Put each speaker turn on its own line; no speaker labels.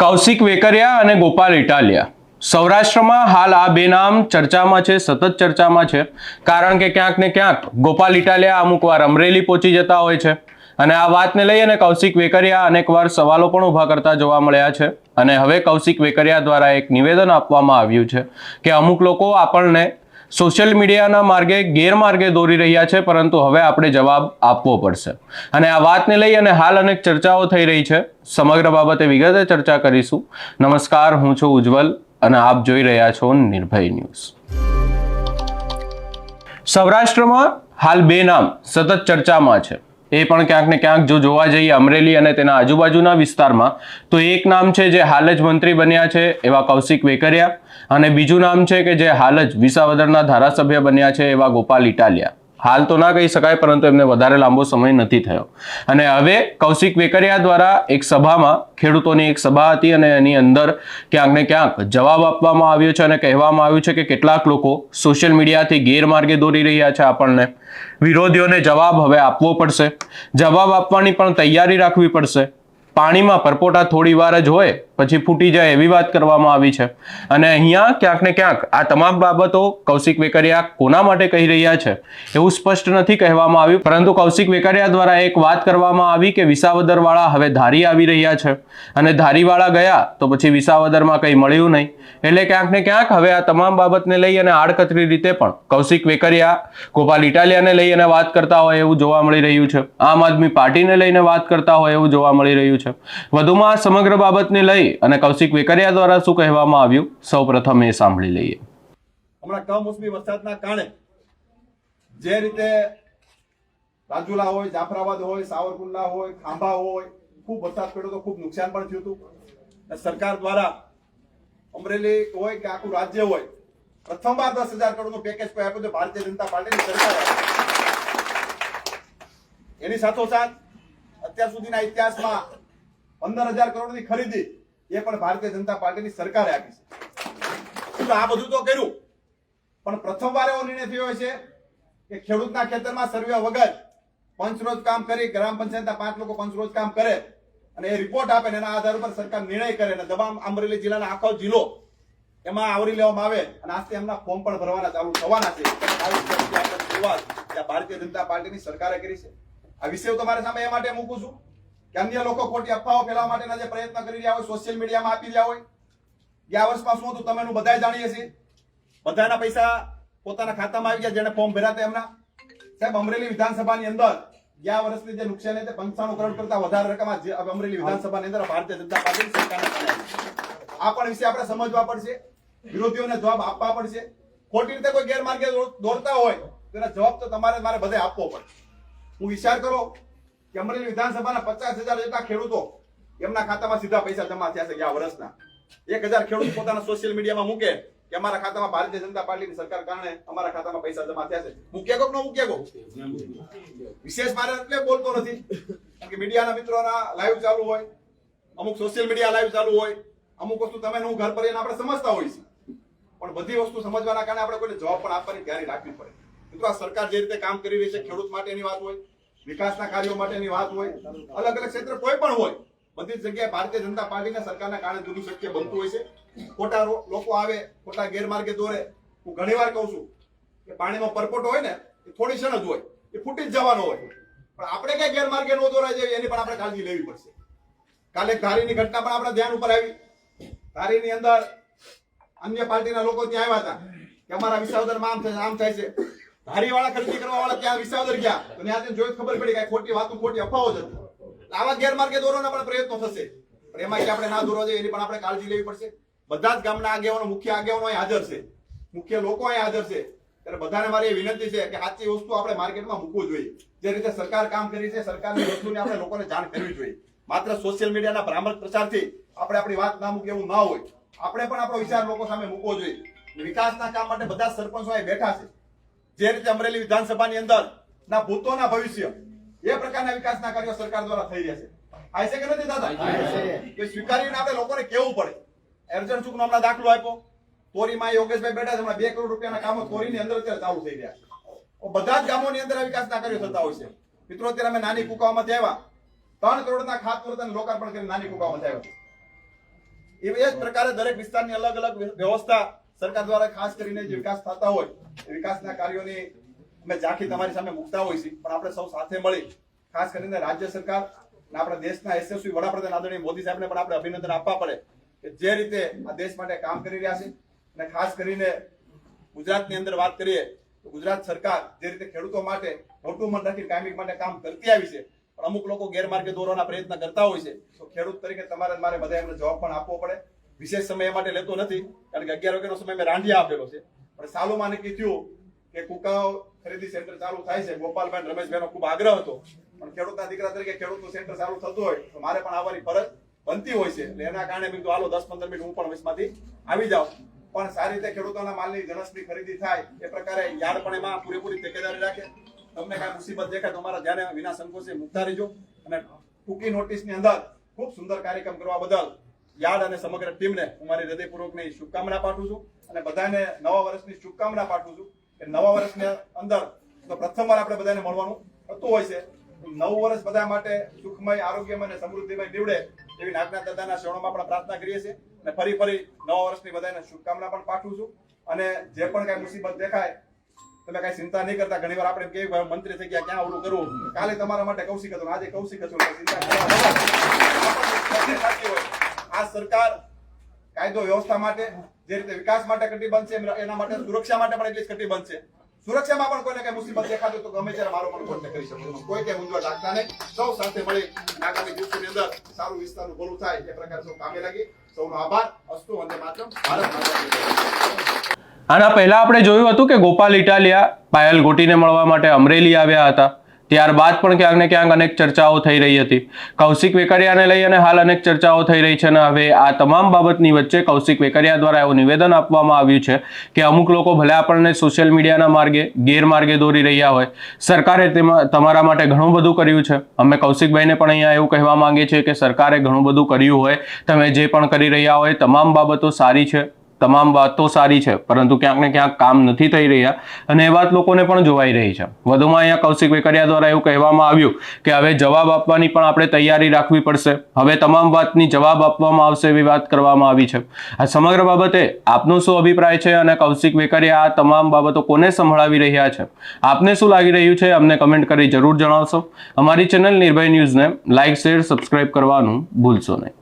કૌશિક વેકરિયા અને ગોપાલ ઇટાલિયા સૌરાષ્ટ્રમાં હાલ આ બે નામ ચર્ચામાં છે, સતત ચર્ચામાં છે. કારણ કે ક્યાંક ને ક્યાંક ગોપાલ ઇટાલિયા અમુક વાર અમરેલી પહોંચી જતા હોય છે અને આ વાતને લઈ અને કૌશિક વેકરિયા અનેકવાર સવાલો પણ ઊભા કરતા જોવા મળ્યા છે. અને હવે કૌશિક વેકરિયા દ્વારા એક નિવેદન આપવામાં આવ્યું છે કે અમુક લોકો આપણને સોશિયલ મીડિયાના માર્ગે ગેરમાર્ગે દોરી રહ્યા છે, પરંતુ હવે આપણે જવાબ આપવો પડશે. અને આ વાતને લઈ અને હાલ અનેક ચર્ચાઓ થઈ રહી છે. સમગ્ર બાબતે વિગતે ચર્ચા કરીશું. નમસ્કાર, હું છું ઉજ્જવલ અને આપ જોઈ રહ્યા છો નિર્ભય ન્યૂઝ. સૌરાષ્ટ્રમાં હાલ બે નામ સતત ચર્ચામાં છે. એ પણ ક્યાંક ને ક્યાંક જો જોવા જઈએ અમરેલી અને તેના આજુબાજુના વિસ્તારમાં, તો એક નામ છે જે હાલ જ મંત્રી બન્યા છે એવા કૌશિક વેકરિયા, અને બીજું નામ છે કે જે હાલ જ વિસાવદરના ધારાસભ્ય બન્યા છે એવા ગોપાલ ઇટાલિયા. હાલ તો ના કહી શકાય, પરંતુ એમને વધારે લાંબો સમય નથી થયો. અને હવે કૌશિક વેકરિયા દ્વારા એક સભામાં, ખેડૂતોની એક સભા હતી અને એની અંદર ક્યાંક ને ક્યાંક જવાબ આપવામાં આવ્યો છે અને કહેવામાં આવ્યું છે કે કેટલાક લોકો સોશિયલ મીડિયાથી ગેરમાર્ગે દોરી રહ્યા છે આપણને. વિરોધીઓને જવાબ હવે આપવો પડશે. જવાબ આપવાની પણ તૈયારી રાખવી પડશે. પાણીમાં પરપોટા થોડી વાર જ હોય પછી ફૂટી જાય એવી વાત કરવામાં આવી છે. અને અહીંયા ક્યાંક ને ક્યાંક આ તમામ બાબતો કૌશિક વેકરિયા કોના માટે કહી રહ્યા છે એવું સ્પષ્ટ નથી કહેવામાં આવ્યું, પરંતુ કૌશિક વેકરિયા દ્વારા એક વાત કરવામાં આવી કે વિસાવદરવાળા હવે ધારી આવી રહ્યા છે અને ધારીવાળા ગયા તો પછી વિસાવદરમાં કંઈ મળ્યું નહીં. એટલે ક્યાંક ને ક્યાંક હવે આ તમામ બાબતને લઈ અને આડકતરી રીતે પણ કૌશિક વેકરિયા ગોપાલ ઇટાલિયાને લઈ અને વાત કરતા હોય એવું જોવા મળી રહ્યું છે. આમ આદમી પાર્ટીને લઈને વાત કરતા હોય એવું જોવા મળી રહ્યું છે. વધુમાં આ સમગ્ર બાબતને લઈ અને કૌશિક વેકરિયા દ્વારા શું કહેવામાં આવ્યું, સૌપ્રથમ એ સાંભળી લઈએ.
હમણાં કમોસમી વરસાદના કારણે જે રીતે રાજુલા હોય, જાફરાબાદ હોય, સાવરકુંડલા હોય, ખાંભા હોય, ખૂબ વરસાદ પડ્યો તો ખૂબ નુકસાન પણ થયું હતું. સરકાર દ્વારા અમરેલી હોય કે આખું રાજ્ય હોય, પ્રથમવાર 10,000 કરોડનું પેકેજ આપ્યું છે ભારતીય જનતા પાર્ટીની સરકાર. એની સાથોસાથ અત્યાર સુધીના ઇતિહાસમાં 15,000 કરોડની ખરીદી એ પણ ભારતીય જનતા પાર્ટીની સરકારે આપી છે. આ બધું તો કર્યું, પણ પ્રથમવાર એવો નિર્ણય થયો છે કે ખેડૂતના ખેતરમાં સર્વે વગર પંચરોજ કામ કરી, ગ્રામ પંચાયતના 5 લોકો પંચરોજ કામ કરે અને એ રિપોર્ટ આપે ને એના આધાર ઉપર સરકાર નિર્ણય કરે અને તમામ અમરેલી જિલ્લાના આખો જિલ્લો એમાં આવરી લેવામાં આવે અને આજથી એમના ફોર્મ પણ ભરવાના ચાલુ થવાના છે. ભારતીય જનતા પાર્ટીની સરકારે કરી છે. આ વિષય તમારી સામે એ માટે મૂકું છું કે અન્ય લોકો ખોટી અફવાઓ ફેલાવવા માટેના જે પ્રયત્ન કરી રહ્યા હોય, સોશિયલ મીડિયામાં આપી રહ્યા હોય. ગયા વર્ષમાં શું હતું તમે બધા જાણીએ છીએ. બધાના પૈસા પોતાના ખાતામાં આવી ગયા જેને ફોર્મ ભર્યા હતા એમના. સાહેબ, અમરેલી વિધાનસભાની અંદર ગયા વર્ષની જે નુકસાન છે 95 કરોડ કરતા વધારે રકમ અમરેલી વિધાનસભાની અંદર ભારતીય જનતા પાર્ટીની સરકારને મળે. આ પણ વિશે આપણે સમજવા પડશે, વિરોધીઓને જવાબ આપવા પડશે. ખોટી રીતે કોઈ ગેરમાર્ગે દોરતા હોય તો એના જવાબ તો તમારે મારે બધે આપવો પડે. હું વિચાર કરો કે અમરેલી વિધાનસભાના 50,000 જેટલા ખેડૂતો એમના ખાતામાં સીધા પૈસા જમા થયા છે ગયા વર્ષના. 1,000 ખેડૂત પોતાના સોશિયલ મીડિયામાં મૂકે કે અમારા ખાતામાં ભારતીય જનતા પાર્ટીની સરકાર કારણે અમારા ખાતામાં પૈસા જમા થયા છે. મૂક્યા કો ન મૂક્યા કો? વિશેષ મારે એટલે બોલતો નથી કારણ કે મીડિયાના મિત્રોના લાઈવ ચાલુ હોય, અમુક સોશિયલ મીડિયા લાઈવ ચાલુ હોય, અમુક વસ્તુ તમે હું ઘર પર આપણે સમજતા હોઈએ છીએ, પણ બધી વસ્તુ સમજવાના કારણે આપણે કોઈને જવાબ પણ આપવાની તૈયારી રાખવી પડે. મિત્રો, આ સરકાર જે રીતે કામ કરી રહી છે, ખેડૂત માટેની વાત હોય, વિકાસના કાર્યો માટેની વાત હોય, અલગ અલગ ક્ષેત્ર કોઈ પણ હોય, બધી જગ્યાએ ભારતીય જનતા પાર્ટીના સરકારના કારણે જુદું શક્ય બનતું હોય છે. ખોટા લોકો આવે, ખોટા ગેરમાર્ગે દોરે. હું ઘણી વાર કહું છું કે પાણીમાં પરપોટો હોય ને એ થોડી ક્ષણ જ હોય, એ ફૂટી જ જવાનો હોય, પણ આપણે કઈ ગેરમાર્ગે ન દોરાય જાય એની પણ આપણે કાળજી લેવી પડશે. કાલે ધારીની ઘટના પણ આપણા ધ્યાન ઉપર આવી. ધારીની અંદર અન્ય પાર્ટીના લોકો ત્યાં આવ્યા હતા કે અમારા વિસાવદરમાં આમ થાય છે. ધારીવાળા ખરીદી કરવા વાળા ત્યાં વિસાવદર ગયા તો ત્યાં જોઈ ખબર પડી કે ખોટી વાતો, ખોટી અફવાઓ જ હતી. આવા ગેરમાર્ગે દોરવાના પણ પ્રયત્નો થશે, પણ એમાં કે આપણે ના દોરવા જોઈએ એની પણ આપણે કાળજી લેવી પડશે. બધા જ ગામના આગેવાનો, મુખ્ય આગેવાનો અહીં હાજર છે, મુખ્ય લોકો અહીં હાજર છે, ત્યારે બધાને મારી વિનંતી છે કે સાચી વસ્તુ આપણે માર્કેટમાં મૂકવું જોઈએ. જે રીતે સરકાર કામ કરી છે, સરકારની વસ્તુની આપણે લોકોને જાણ કરવી જોઈએ. માત્ર સોશિયલ મીડિયાના ભ્રામક પ્રચારથી આપણે આપણી વાત ના મૂકે એવું ના હોય. આપણે પણ આપણો વિચાર લોકો સામે મૂકવો જોઈએ. વિકાસના કામ માટે બધા સરપંચો અહીં બેઠા છે. જે રીતે અમરેલી વિધાનસભાની અંદર ના ભૂતોના ભવિષ્ય એ પ્રકારના વિકાસના કાર્યો સરકાર દ્વારા થઈ રહ્યા છે. આ છે કે નથી દાદા? એ સ્વીકારીને આપણે લોકોને કેવું પડે. અર્જણ ચૂકનો હમણાં દાખલો આપ્યો. તોરીમાં યોગેશભાઈ બેઠા છે, હમણાં 2 કરોડ રૂપિયાના કામો તોરીની અંદર અત્યારે ચાલુ થઈ રહ્યા છે. બધા જ ગામોની અંદર વિકાસના કાર્યો થતા હોય છે. મિત્રો, અત્યારે અમે નાની કુકાઓમાંથી આવ્યા 3 કરોડના ખાતમુહૂર્ત અને લોકાર્પણ કરી નાની કુકાઓમાંથી આવ્યા. એવી જ પ્રકારે દરેક વિસ્તારની અલગ અલગ વ્યવસ્થા સરકાર દ્વારા ખાસ કરીને જે વિકાસ થતા હોય એ વિકાસના કાર્યોની અમે ઝાંખી તમારી સામે મૂકતા હોય છે, પણ આપણે સૌ સાથે મળી ખાસ કરીને રાજ્ય સરકાર અને આપણા દેશના યશસ્વી વડાપ્રધાન આદરણીય મોદી સાહેબને પણ આપણે અભિનંદન આપવા પડે કે જે રીતે આ દેશ માટે કામ કરી રહ્યા છે. અને ખાસ કરીને ગુજરાતની અંદર વાત કરીએ તો ગુજરાત સરકાર જે રીતે ખેડૂતો માટે મોટું મન રાખી કાયમી માટે કામ કરતી આવી છે, પણ અમુક લોકો ગેરમાર્ગે દોરવાના પ્રયત્ન કરતા હોય છે. તો ખેડૂત તરીકે તમારે મારે બધા એમને જવાબ પણ આપવો પડે. વિશેષ સમય એ માટે લેતો નથી, કારણ કે 11 વાગ્યાનો સમય મેં રાંધિયા આપેલો છે, પણ સાલુમાં નક્કી થયું કે કુકાઓ ખરીદી સેન્ટર ચાલુ થાય છે. ગોપાલભાઈ રમેશભાઈનો ખૂબ આગ્રહ હતો, પણ ખેડૂતના દીકરા તરીકે ખેડૂતનું સેન્ટર ચાલુ થતું હોય તો મારે પણ આવવાની ફરજ બનતી હોય છે. એટલે એના કારણે મેં કીધું હાલો 10-15 મિનિટ હું પણ વચમાંથી આવી જાઉં, પણ સારી રીતે ખેડૂતોના માલની જણસની ખરીદી થાય એ પ્રકારે યાર્ડ પણ એમાં પૂરેપૂરી તકેદારી રાખે. તમને કાંઈ મુસીબત દેખાય તો મારા ધ્યાને વિના સંકોચે મુકતા રહેજો. અને ટૂંકી નોટિસની અંદર ખૂબ સુંદર કાર્યક્રમ કરવા બદલ યાર્ડ અને સમગ્ર ટીમને હું મારી હૃદયપૂર્વકની શુભકામના પાઠવું છું. અને બધાને નવા વર્ષની શુભકામના પાઠવું છું કે નવા વર્ષની અંદર તો પ્રથમવાર આપણે બધાને મળવાનું થતું હોય છે. નવું વર્ષ બધા માટે સુખમય, આરોગ્યમય અને સમૃદ્ધિમય નીવડે એવી નાગનાથ દાદાના શરણોમાં પણ પ્રાર્થના કરીએ છીએ. અને ફરી નવા વર્ષની બધાને શુભકામના પણ પાઠવું છું. અને જે પણ કઈ મુસીબત દેખાય તમે કઈ ચિંતા નહીં કરતા. ઘણી વાર આપણે કહીએ ભાઈ મંત્રી થઈ ગયા ક્યાં ઓલું કરવું, કાલે તમારા માટે કૌશિક હતું, આજે કૌશિક હતું, ચિંતા કરવા. આ સરકાર કાયદો વ્યવસ્થા માટે જે રીતે વિકાસ માટે કટિબદ્ધ છે એના માટે સુરક્ષા માટે પણ એટલી જ કટિબદ્ધ છે. સુરક્ષામાં પણ કોઈને કઈ મુસીબત દેખાતું તો ગમે ત્યારે મારો પણ કોન્ટેક્ટ કરી શકો. કોઈ કઈ મૂંઝવણ રાખતા નહીં. સૌ સાથે મળી આગામી દિવસોની અંદર સારું વિસ્તારનું ભલું થાય એ પ્રકારે સૌ કામે લાગી. સૌનો આભાર. અસ્તુ. વંદે માતરમ. ભારત માતા.
આના પહેલા આપણે જોયું હતું કે ગોપાલ ઇટાલિયા પાયલ ગોટીને મળવા માટે અમરેલી આવ્યા હતા. ત્યારબાદ પણ ક્યાંક ને ક્યાંક અનેક ચર્ચાઓ થઈ રહી હતી. કૌશિક વેકરિયાને લઈ અને હાલ અનેક ચર્ચાઓ થઈ રહી છે. અને હવે આ તમામ બાબતની વચ્ચે કૌશિક વેકરિયા દ્વારા એવું નિવેદન આપવામાં આવ્યું છે કે અમુક લોકો ભલે આપણને સોશિયલ મીડિયાના માર્ગે ગેરમાર્ગે દોરી રહ્યા હોય, સરકારે તમારા માટે ઘણું બધું કર્યું છે. અમે કૌશિકભાઈને પણ અહીંયા એવું કહેવા માંગીએ છીએ કે સરકારે ઘણું બધું કર્યું હોય, તમે જે પણ કરી રહ્યા હોય તમામ બાબતો સારી છે, તમામ વાતો સારી છે, પરંતુ ક્યાંક ને ક્યાંક કામ નથી થઈ રહ્યા અને એ વાત લોકોને પણ જોવાઈ રહી છે. વધુમાં અહીંયા કૌશિક વેકરિયા દ્વારા એવું કહેવામાં આવ્યું કે હવે જવાબ આપવાની પણ આપણે તૈયારી રાખવી પડશે. હવે તમામ વાતની જવાબ આપવામાં આવશે એવી વાત કરવામાં આવી છે. આ સમગ્ર બાબતે આપનો શું અભિપ્રાય છે અને કૌશિક વેકરિયા આ તમામ બાબતો કોને સંભળાવી રહ્યા છે, આપને શું લાગી રહ્યું છે, અમને કમેન્ટ કરી જરૂર જણાવશો. અમારી ચેનલ નિર્ભય ન્યૂઝને લાઇક, શેર, સબસ્ક્રાઇબ કરવાનું ભૂલશો નહીં.